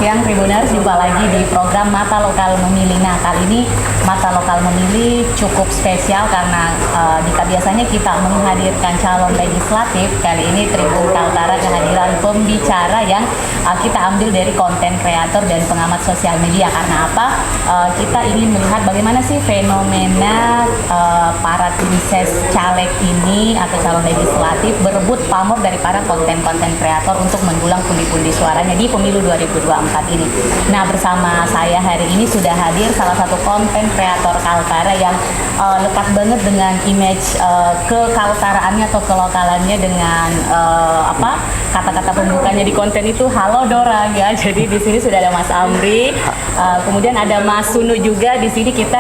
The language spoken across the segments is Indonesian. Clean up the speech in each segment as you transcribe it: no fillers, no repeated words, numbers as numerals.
siang Tribuners, jumpa lagi di program Mata Lokal Memilih. Nah, kali ini Mata Lokal Memilih cukup spesial karena jika biasanya kita menghadirkan calon legislatif, kali ini Tribun Kaltara kehadiran pembicara yang kita ambil dari konten kreator dan pengamat sosial media. Karena apa? Kita ingin melihat bagaimana sih fenomena para tim ses caleg ini atau calon legislatif berebut pamor dari para konten-konten kreator untuk mendulang pundi-pundi suaranya di pemilu 2024 ini. Nah, bersama saya hari ini sudah hadir salah satu konten kreator Kaltara yang lekat banget dengan image kekaltaraannya atau kelokalannya dengan kata-kata pembukanya di konten itu halo Dora ya. Jadi di sini sudah ada Mas Amri, kemudian ada Mas Sunu juga. Di sini kita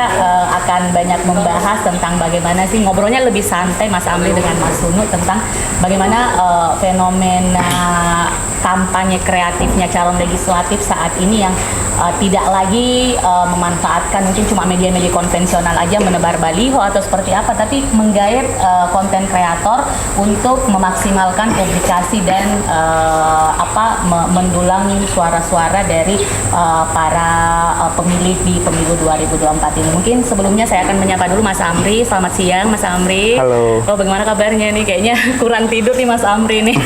akan banyak membahas tentang bagaimana sih ngobrolnya lebih santai Mas Amri dengan Mas Sunu tentang bagaimana fenomena kampanye kreatifnya calon legislatif saat ini yang tidak lagi memanfaatkan mungkin cuma media-media konvensional aja menebar baliho atau seperti apa, tapi menggait konten kreator untuk memaksimalkan publikasi dan mendulang suara-suara dari para pemilih di pemilu 2024 ini. Mungkin sebelumnya saya akan menyapa dulu Mas Amri. Selamat siang Mas Amri. Halo. Oh, bagaimana kabarnya nih? Kayaknya kurang tidur nih Mas Amri nih.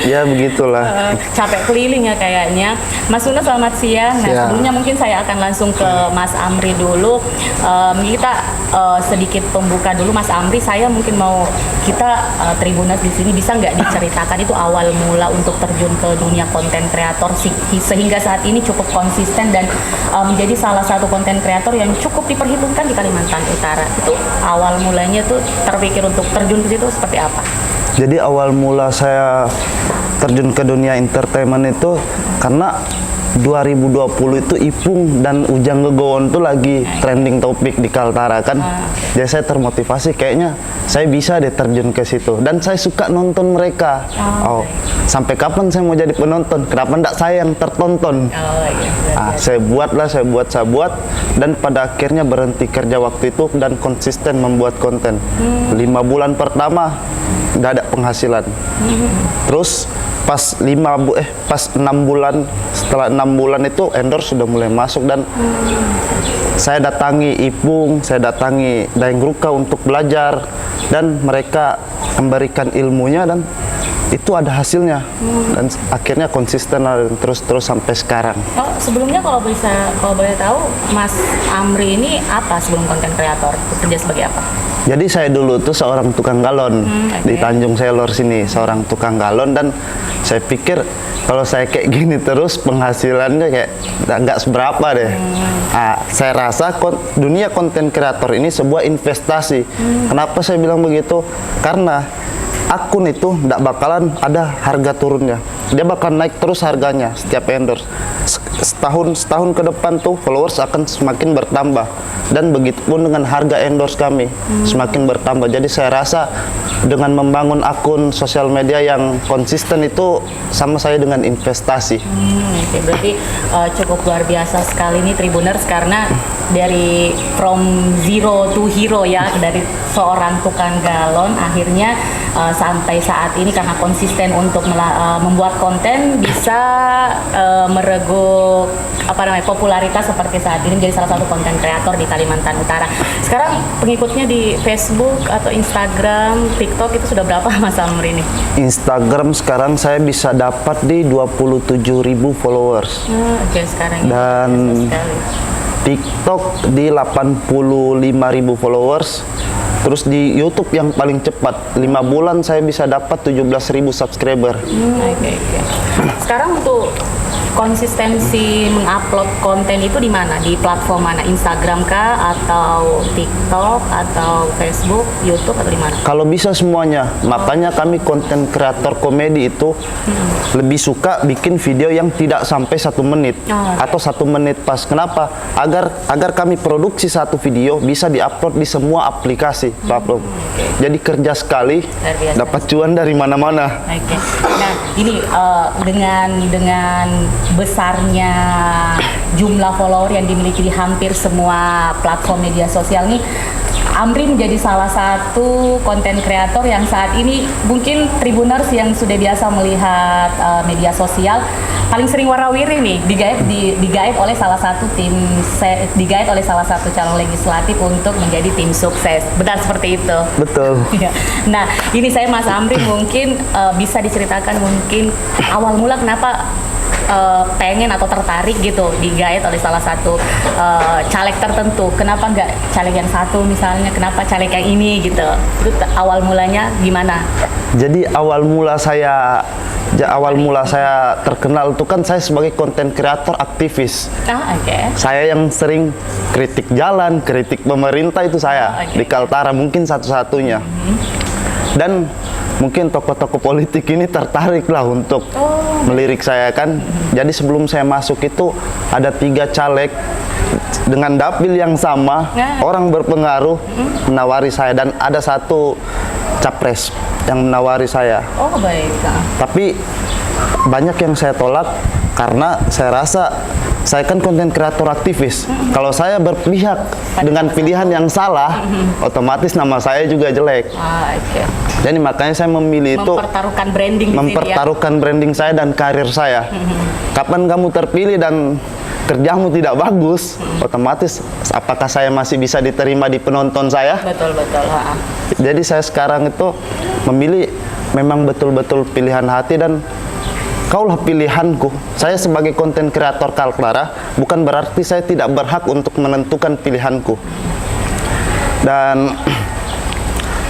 Ya begitulah. Capek keliling ya kayaknya. Mas Sunu selamat siang. Nah, sebelumnya mungkin saya akan langsung ke Mas Amri dulu. Kita sedikit pembuka dulu Mas Amri. Saya mungkin mau kita Tribuners di sini bisa nggak diceritakan itu awal mula untuk terjun ke dunia konten kreator sehingga saat ini cukup konsisten dan menjadi salah satu konten kreator yang cukup diperhitungkan di Kalimantan Utara. Itu awal mulanya tuh terpikir untuk terjun ke situ seperti apa? Jadi awal mula saya terjun ke dunia entertainment itu karena 2020 itu Ipung dan Ujang Gegowon tuh lagi trending topik di Kaltara kan. Jadi saya termotivasi kayaknya saya bisa deh terjun ke situ dan saya suka nonton mereka. Sampai kapan saya mau jadi penonton? Kenapa enggak saya yang tertonton? Saya buat dan pada akhirnya berhenti kerja waktu itu dan konsisten membuat konten. 5 bulan pertama enggak ada penghasilan. Terus pas 6 bulan, setelah 6 bulan itu endorse sudah mulai masuk dan saya datangi Ipung, saya datangi Daeng Ruka untuk belajar dan mereka memberikan ilmunya dan itu ada hasilnya dan akhirnya konsisten dan terus sampai sekarang. Sebelumnya kalau boleh tahu Mas Amri ini apa sebelum konten kreator? Kerja sebagai apa? Jadi saya dulu tuh seorang tukang galon di Tanjung Selor sini, seorang tukang galon dan saya pikir kalau saya kayak gini terus penghasilannya kayak nggak seberapa deh. Saya rasa dunia konten kreator ini sebuah investasi. Kenapa saya bilang begitu? Karena akun itu nggak bakalan ada harga turunnya. Dia bakal naik terus harganya setiap endorse. Setahun ke depan tuh followers akan semakin bertambah dan begitupun dengan harga endorse kami semakin bertambah. Jadi saya rasa dengan membangun akun sosial media yang konsisten itu sama saya dengan investasi. Berarti cukup luar biasa sekali nih Tribuners karena dari from zero to hero ya, dari seorang tukang galon akhirnya sampai saat ini karena konsisten untuk membuat konten bisa mereguk popularitas seperti saat ini menjadi salah satu konten kreator di Kalimantan Utara. Sekarang pengikutnya di Facebook atau Instagram, TikTok itu sudah berapa Mas Amri ini? Instagram sekarang saya bisa dapat di 27.000 followers. Sekarang dan TikTok di 85.000 followers. Terus di YouTube yang paling cepat 5 bulan saya bisa dapat 17.000 subscriber. Sekarang untuk konsistensi mengupload konten itu di mana? Di platform mana? Instagram kah atau TikTok atau Facebook, YouTube atau di mana? Kalau bisa semuanya. Makanya kami konten kreator komedi itu lebih suka bikin video yang tidak sampai 1 menit atau 1 menit pas. Kenapa? Agar kami produksi satu video bisa diupload di semua aplikasi platform. Jadi kerja sekali dapat cuan dari mana-mana. Nah, ini dengan besarnya jumlah follower yang dimiliki di hampir semua platform media sosial nih, Amri menjadi salah satu konten kreator yang saat ini mungkin Tribuners yang sudah biasa melihat media sosial paling sering warawiri nih digaet oleh salah satu digaet oleh salah satu calon legislatif untuk menjadi tim sukses. Benar seperti itu. Betul. Nah, ini saya Mas Amri mungkin bisa diceritakan mungkin awal mula kenapa pengen atau tertarik gitu digaet oleh salah satu caleg tertentu. Kenapa nggak caleg yang satu misalnya? Kenapa caleg yang ini gitu? Itu awal mulanya gimana? Jadi awal mula saya terkenal itu kan saya sebagai konten kreator aktivis. Oke. Saya yang sering kritik jalan, kritik pemerintah itu saya di Kaltara mungkin satu-satunya. Dan mungkin tokoh-tokoh politik ini tertarik lah untuk melirik saya kan. Jadi sebelum saya masuk itu ada 3 caleg dengan dapil yang sama, orang berpengaruh menawari saya, dan ada 1 capres yang menawari saya. Oh baik. Tapi banyak yang saya tolak karena saya rasa saya kan konten kreator aktivis. Kalau saya berpihak dengan pilihan yang salah, otomatis nama saya juga jelek. Jadi makanya saya memilih itu mempertaruhkan branding mempertaruhkan branding saya dan karir saya. Kapan kamu terpilih dan kerjamu tidak bagus, otomatis apakah saya masih bisa diterima di penonton saya? Betul. Jadi saya sekarang itu memilih memang betul-betul pilihan hati, dan kaulah pilihanku. Saya sebagai konten kreator Kaltara bukan berarti saya tidak berhak untuk menentukan pilihanku. Dan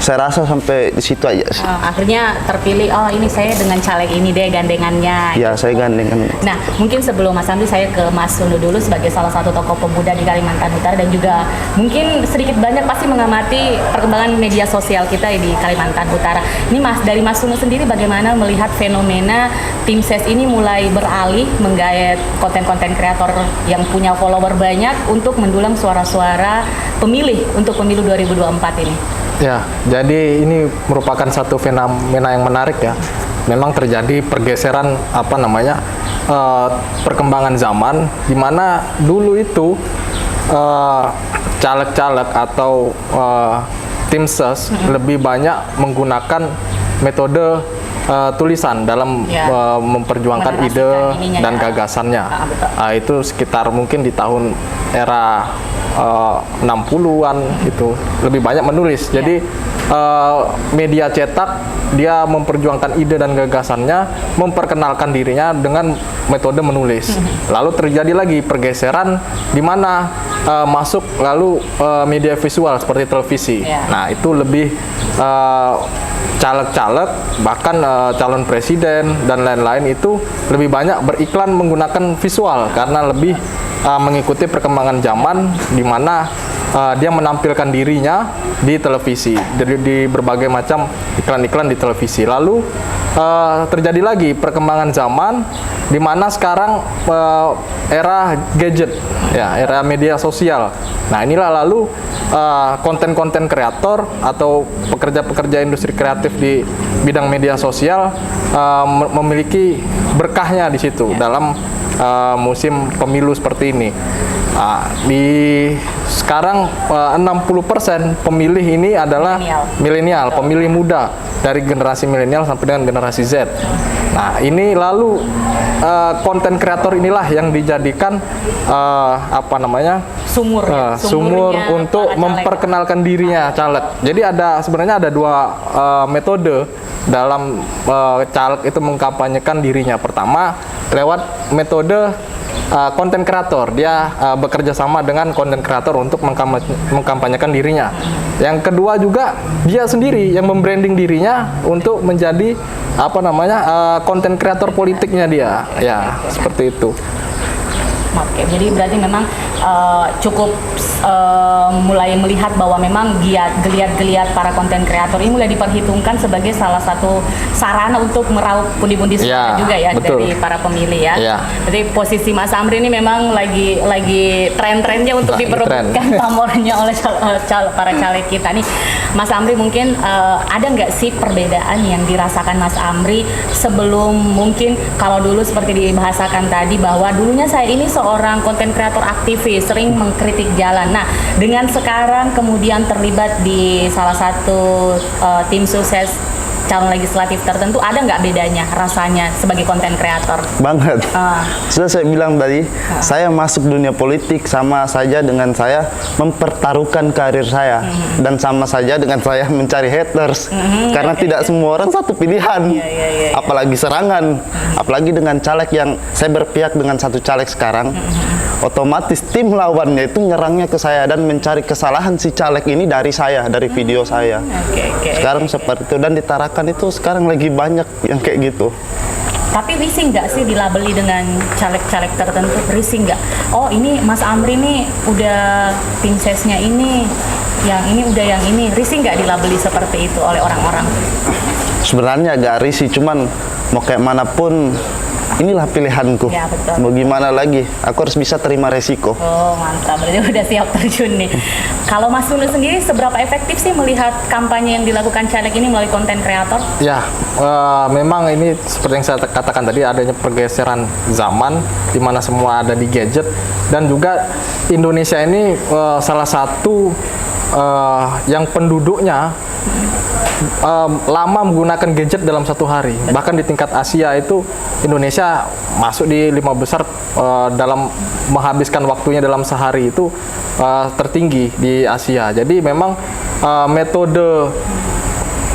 saya rasa sampai di situ aja sih. Akhirnya terpilih, oh ini saya dengan caleg ini deh gandengannya. Ya, saya gandengan. Nah, mungkin sebelum Mas Amri saya ke Mas Sunu dulu sebagai salah satu tokoh pemuda di Kalimantan Utara, dan juga mungkin sedikit banyak pasti mengamati perkembangan media sosial kita di Kalimantan Utara. Ini dari Mas Sunu sendiri bagaimana melihat fenomena tim ses ini mulai beralih menggayat konten-konten kreator yang punya follower banyak untuk mendulang suara-suara pemilih untuk pemilu 2024 ini? Ya, jadi ini merupakan satu fenomena yang menarik ya. Memang terjadi pergeseran perkembangan zaman, di mana dulu itu caleg-caleg atau tim ses lebih banyak menggunakan metode tulisan dalam memperjuangkan ide dan gagasannya. Itu sekitar mungkin di tahun era 60-an itu lebih banyak menulis. Jadi media cetak dia memperjuangkan ide dan gagasannya, memperkenalkan dirinya dengan metode menulis. Lalu terjadi lagi pergeseran di mana masuk lalu media visual seperti televisi. Nah, itu lebih caleg-caleg, bahkan calon presiden dan lain-lain itu lebih banyak beriklan menggunakan visual karena lebih mengikuti perkembangan zaman, di mana dia menampilkan dirinya di televisi, di berbagai macam iklan-iklan di televisi. Lalu terjadi lagi perkembangan zaman, di mana sekarang era gadget, ya, era media sosial. Nah, inilah lalu konten-konten kreator atau pekerja-pekerja industri kreatif di bidang media sosial memiliki berkahnya di situ dalam musim pemilu seperti ini. Di sekarang 60% pemilih ini adalah milenial, pemilih muda dari generasi milenial sampai dengan generasi Z. Nah, ini lalu konten kreator inilah yang dijadikan sumur untuk memperkenalkan dirinya caleg. Jadi sebenarnya ada 2 metode dalam caleg itu mengkampanyekan dirinya. Pertama, lewat metode konten kreator, dia bekerja sama dengan konten kreator untuk mengkampanyekan dirinya. Yang kedua juga dia sendiri yang membranding dirinya untuk menjadi konten kreator politiknya dia, ya seperti itu. Oke, jadi berarti memang cukup mulai melihat bahwa memang geliat-geliat para konten kreator ini mulai diperhitungkan sebagai salah satu sarana untuk meraup pundi-pundi suara juga ya, betul, dari para pemilih ya. Jadi posisi Mas Amri ini memang lagi tren-trennya untuk diperebutkan pamornya oleh para caleg kita nih. Mas Amri, mungkin ada nggak sih perbedaan yang dirasakan Mas Amri sebelum, mungkin kalau dulu seperti dibahasakan tadi bahwa dulunya saya ini seorang konten kreator aktivis sering mengkritik jalan. Nah, dengan sekarang kemudian terlibat di salah satu tim sukses calon legislatif tertentu, ada nggak bedanya rasanya sebagai konten kreator? Banget. Sudah saya bilang tadi, saya masuk dunia politik sama saja dengan saya mempertaruhkan karir saya, dan sama saja dengan saya mencari haters, karena tidak semua orang satu pilihan, apalagi serangan, apalagi dengan caleg yang saya berpihak dengan satu caleg sekarang. Otomatis tim lawannya itu nyerangnya ke saya dan mencari kesalahan si caleg ini dari saya, dari video saya. Sekarang seperti itu, dan ditarakan itu sekarang lagi banyak yang kayak gitu. Tapi risih nggak sih dilabeli dengan caleg-caleg tertentu? Risih nggak? Oh, ini Mas Amri nih udah tim sesnya ini, yang ini udah yang ini. Risih nggak dilabeli seperti itu oleh orang-orang? Sebenarnya agak risih, cuman mau kayak manapun inilah pilihanku. Ya, betul. Mau gimana lagi? Aku harus bisa terima resiko. Oh, mantap. Berarti udah siap terjun nih. Kalau Mas Nunu sendiri, seberapa efektif sih melihat kampanye yang dilakukan caleg ini melalui konten kreator? Ya, memang ini seperti yang saya katakan tadi, adanya pergeseran zaman di mana semua ada di gadget, dan juga Indonesia ini salah satu yang penduduknya lama menggunakan gadget dalam satu hari. Bahkan di tingkat Asia itu Indonesia masuk di 5 besar dalam menghabiskan waktunya dalam sehari itu tertinggi di Asia. Jadi memang metode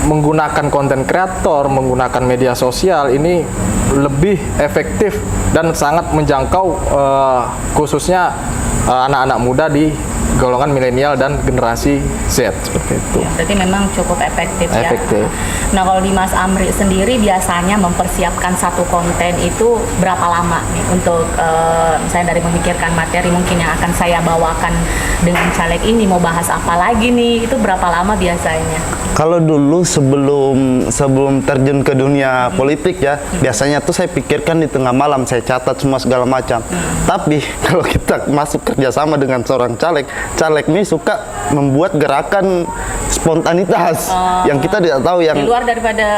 menggunakan konten kreator, menggunakan media sosial ini lebih efektif dan sangat menjangkau khususnya anak-anak muda di golongan milenial dan generasi Z, seperti itu. Ya, berarti memang cukup efektif, Efektif. ya. Nah, kalau di Mas Amri sendiri biasanya mempersiapkan satu konten itu berapa lama nih untuk misalnya dari memikirkan materi mungkin yang akan saya bawakan dengan caleg ini, mau bahas apa lagi nih, itu berapa lama biasanya? Kalau dulu sebelum terjun ke dunia politik ya, biasanya tuh saya pikirkan di tengah malam, saya catat semua segala macam. Tapi kalau kita masuk kerjasama dengan seorang caleg ini suka membuat gerakan spontanitas yang kita tidak tahu, yang Di luar daripada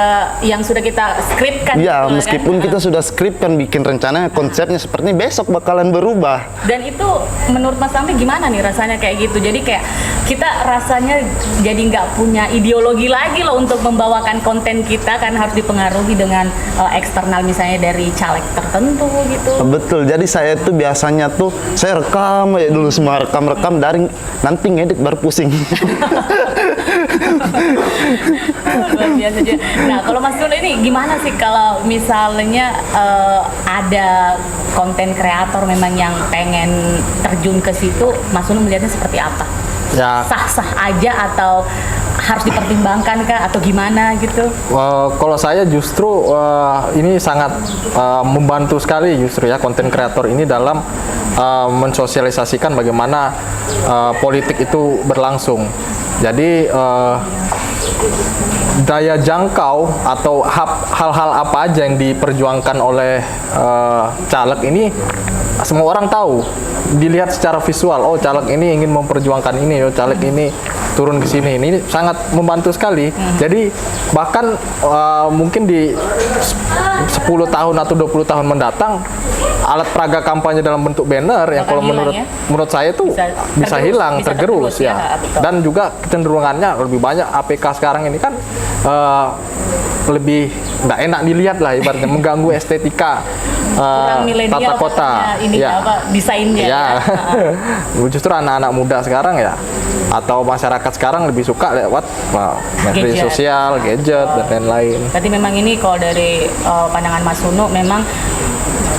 yang sudah kita skripkan. ya, gitu, meskipun kan? kita sudah skripkan, bikin rencana, konsepnya seperti ini, besok bakalan berubah. Dan itu menurut Mas Amri gimana nih rasanya kayak gitu? Jadi kayak kita rasanya jadi nggak punya ideologi lagi loh untuk membawakan konten kita, kan harus dipengaruhi dengan eksternal misalnya dari caleg tertentu gitu. Betul, jadi saya tuh biasanya tuh saya rekam ya dulu, semua rekam daring, nanti ngedit baru pusing. Luar biasa juga. Nah, kalau Mas Nunu ini gimana sih kalau misalnya ada konten kreator memang yang pengen terjun ke situ, Mas Nunu melihatnya seperti apa? Ya, Sah-sah aja atau harus dipertimbangkan kah atau gimana gitu? kalau saya justru ini sangat membantu sekali justru ya konten kreator ini dalam mensosialisasikan bagaimana politik itu berlangsung. Jadi daya jangkau atau hal-hal apa aja yang diperjuangkan oleh caleg ini semua orang tahu, dilihat secara visual. Oh, caleg ini ingin memperjuangkan ini, oh caleg ini turun ke sini. Ini sangat membantu sekali. Jadi bahkan mungkin di 10 tahun atau 20 tahun mendatang, alat peraga kampanye dalam bentuk banner yang Bakal kalau hilang, ya? menurut saya itu bisa hilang, bisa tergerus ya. betul. Dan juga kecenderungannya lebih banyak APK sekarang ini kan lebih nggak enak dilihat lah, ibaratnya mengganggu estetika Kurang milenial tata kota. katanya ini apa desainnya Ya. ya. Justru anak-anak muda sekarang ya, atau masyarakat sekarang lebih suka lewat media Gadget. sosial, gadget dan lain-lain. Berarti memang ini kalau dari pandangan Mas Nunu memang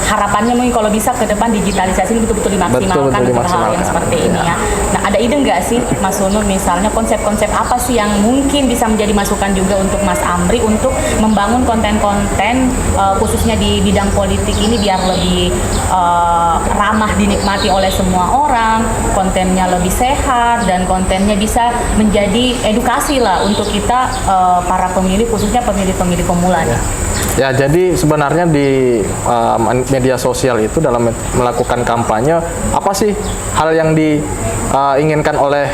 harapannya mungkin kalau bisa ke depan digitalisasi ini betul-betul dimaksimalkan Betul, untuk hal yang dimaksimalkan. seperti ini ya. Nah, ada ide nggak sih Mas Nunu misalnya konsep-konsep apa sih yang mungkin bisa menjadi masukan juga untuk Mas Amri untuk membangun konten-konten khususnya di bidang politik ini biar lebih ramah dinikmati oleh semua orang, kontennya lebih sehat dan kontennya bisa menjadi edukasi lah untuk kita para pemilih, khususnya pemilih-pemilih pemula nih. Ya, jadi sebenarnya di media sosial itu dalam melakukan kampanye, apa sih hal yang inginkan oleh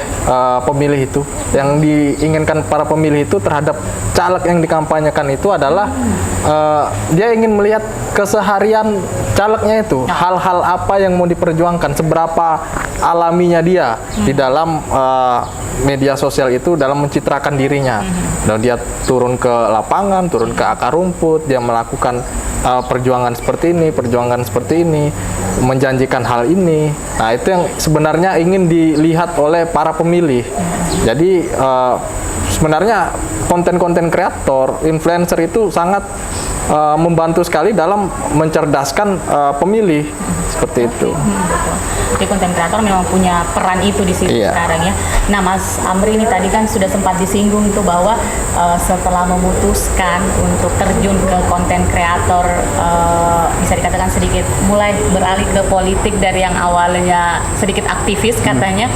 pemilih itu, yang diinginkan para pemilih itu terhadap caleg yang dikampanyekan itu adalah dia ingin melihat keseharian calegnya itu, hal-hal apa yang mau diperjuangkan, seberapa alaminya dia di dalam media sosial itu dalam mencitrakan dirinya. Dan dia turun ke lapangan, turun ke akar rumput, dia melakukan perjuangan seperti ini, menjanjikan hal ini. Nah, itu yang sebenarnya ingin dilihat oleh para pemilih. Jadi sebenarnya konten-konten kreator, influencer itu sangat membantu sekali dalam mencerdaskan pemilih seperti itu. Jadi konten kreator memang punya peran itu di sini sekarang ya. Nah, Mas Amri ini tadi kan sudah sempat disinggung itu bahwa setelah memutuskan untuk terjun ke konten kreator, bisa dikatakan sedikit mulai beralih ke politik dari yang awalnya sedikit aktivis katanya.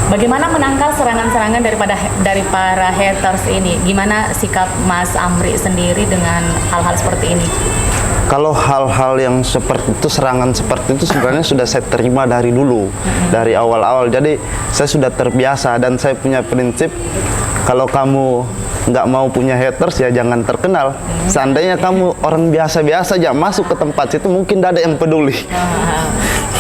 Bagaimana menangkal serangan-serangan dari para haters ini? Gimana sikap Mas Amri sendiri dengan hal-hal seperti ini? Kalau hal-hal yang seperti itu, serangan seperti itu sebenarnya sudah saya terima dari dulu, dari awal-awal. Jadi saya sudah terbiasa dan saya punya prinsip, kalau kamu nggak mau punya haters ya jangan terkenal. Seandainya kamu orang biasa-biasa aja masuk ke tempat situ, mungkin tidak ada yang peduli.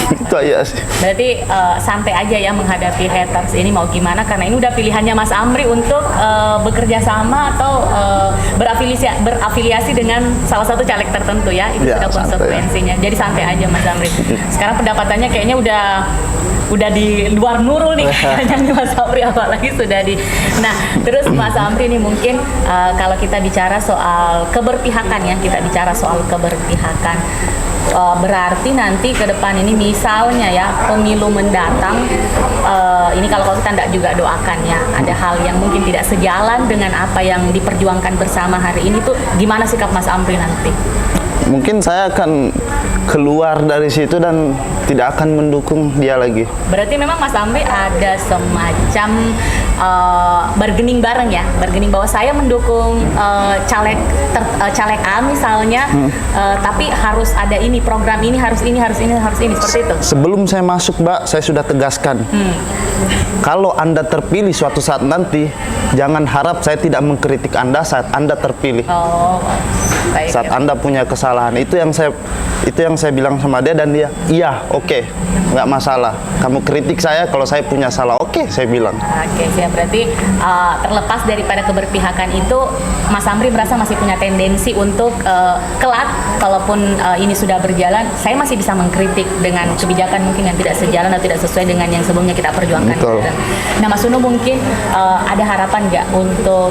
Itu aja sih. Berarti santai aja ya menghadapi haters ini, mau gimana, karena ini udah pilihannya Mas Amri untuk bekerja sama atau berafiliasi dengan salah satu caleg tertentu ya, itu Ya, sudah konsekuensinya. Jadi santai aja Mas Amri. Sekarang pendapatannya kayaknya udah di luar Nurul nih kayaknya Mas Amri, apalagi sudah di. Nah, terus Mas Amri ini mungkin kalau kita bicara soal keberpihakan ya, berarti nanti ke depan ini misalnya ya pemilu mendatang, ini kalau kita tidak juga doakan ya, ada hal yang mungkin tidak sejalan dengan apa yang diperjuangkan bersama hari ini tuh, gimana sikap Mas Amri nanti? Mungkin saya akan keluar dari situ dan tidak akan mendukung dia lagi. Berarti memang Mas Amri ada semacam bargaining bareng ya, bargaining bahwa saya mendukung caleg A misalnya, tapi harus ada ini, program ini harus ini seperti itu. Sebelum saya masuk, Mbak, saya sudah tegaskan. Kalau Anda terpilih suatu saat nanti, jangan harap saya tidak mengkritik Anda saat Anda terpilih. Oh, baik. Saat Anda punya kesalahan, itu yang saya bilang sama dia, dan dia iya, oke, nggak masalah. Kamu kritik saya kalau saya punya salah, oke, saya bilang. Oke, siap. Berarti terlepas daripada keberpihakan itu, Mas Amri merasa masih punya tendensi untuk kelak, kalaupun ini sudah berjalan, saya masih bisa mengkritik dengan kebijakan mungkin yang tidak sejalan atau tidak sesuai dengan yang sebelumnya kita perjuangkan. Betul. Nah, Mas Uno mungkin ada harapan nggak untuk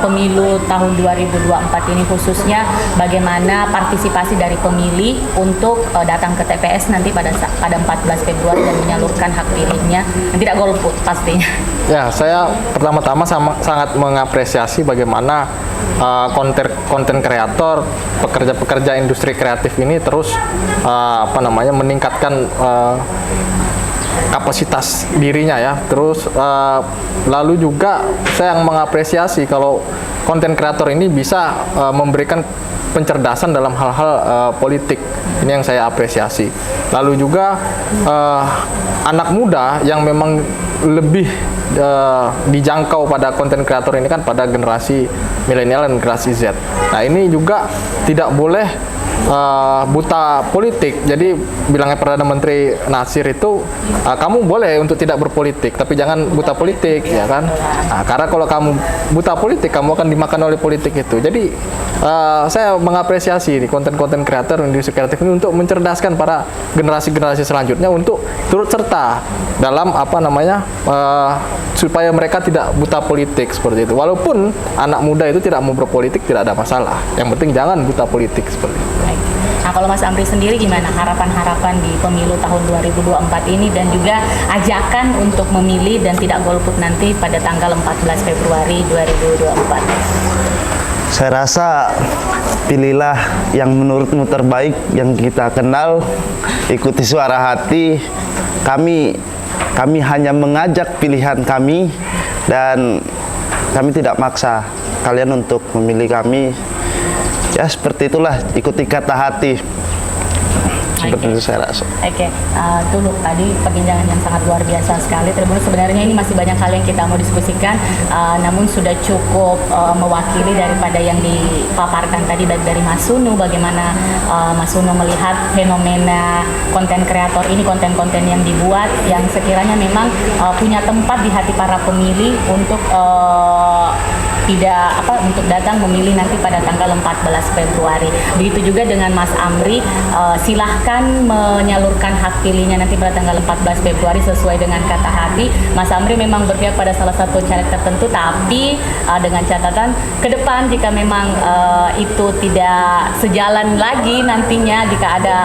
pemilu tahun 2024 ini, khususnya bagaimana partisipasi dari pemilih untuk datang ke TPS nanti pada 14 Februari dan menyalurkan hak pilihnya, dan tidak golput pastinya. Ya, saya pertama-tama sangat mengapresiasi bagaimana konten kreator, pekerja-pekerja industri kreatif ini terus meningkatkan kapasitas dirinya ya. Terus lalu juga saya mengapresiasi kalau konten kreator ini bisa memberikan pencerdasan dalam hal-hal politik. Ini yang saya apresiasi. Lalu juga anak muda yang memang lebih dijangkau pada konten kreator ini kan pada generasi milenial dan generasi Z. Nah, ini juga tidak boleh buta politik. Jadi bilangnya Perdana Menteri Nasir itu, kamu boleh untuk tidak berpolitik, tapi jangan buta politik, ya kan? Nah, karena kalau kamu buta politik, kamu akan dimakan oleh politik itu. Jadi saya mengapresiasi di konten-konten kreator industri kreatif ini untuk mencerdaskan para generasi-generasi selanjutnya untuk turut serta dalam supaya mereka tidak buta politik seperti itu. Walaupun anak muda itu tidak mau berpolitik, tidak ada masalah. Yang penting jangan buta politik seperti itu. Nah, kalau Mas Amri sendiri gimana harapan-harapan di pemilu tahun 2024 ini, dan juga ajakan untuk memilih dan tidak golput nanti pada tanggal 14 Februari 2024? Saya rasa pilihlah yang menurutmu terbaik, yang kita kenal, ikuti suara hati. Kami hanya mengajak pilihan kami, dan kami tidak maksa kalian untuk memilih kami. Ya seperti itulah, ikuti kata hati. seperti Oke. itu saya rasa. Oke, Tuluk tadi perbincangan yang sangat luar biasa sekali. Tribuners, sebenarnya ini masih banyak hal yang kita mau diskusikan, namun sudah cukup mewakili daripada yang dipaparkan tadi dari Mas Sunu, bagaimana Mas Sunu melihat fenomena konten kreator ini, konten-konten yang dibuat yang sekiranya memang punya tempat di hati para pemilih untuk untuk datang memilih nanti pada tanggal 14 Februari. Begitu juga dengan Mas Amri, silahkan menyalurkan hak pilihnya nanti pada tanggal 14 Februari sesuai dengan kata hati. Mas Amri memang berpihak pada salah satu caleg tertentu, tapi dengan catatan ke depan jika memang itu tidak sejalan lagi nantinya, jika ada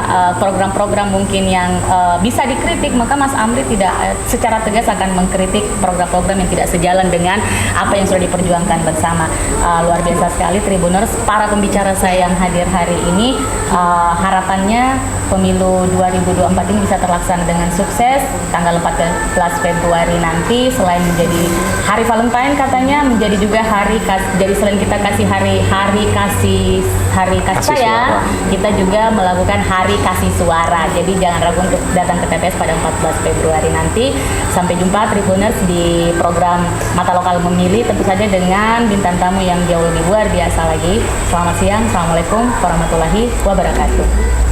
program-program mungkin yang bisa dikritik, maka Mas Amri tidak secara tegas akan mengkritik program-program yang tidak sejalan dengan apa yang sudah diperjuangkan bersama. Luar biasa sekali Tribuners, para pembicara saya yang hadir hari ini. Harapannya pemilu 2024 ini bisa terlaksana dengan sukses. Tanggal 14 Februari nanti selain menjadi hari Valentine katanya, menjadi juga jadi selain kita kasih hari kasih sayang, kita juga melakukan hari kasih suara. Jadi jangan ragu untuk datang ke TPS pada 14 Februari nanti. Sampai jumpa Tribuners di program Mata Lokal Memilih, tentu saja dengan bintang tamu yang jauh lebih luar biasa lagi. Selamat siang, Assalamualaikum warahmatullahi wabarakatuh.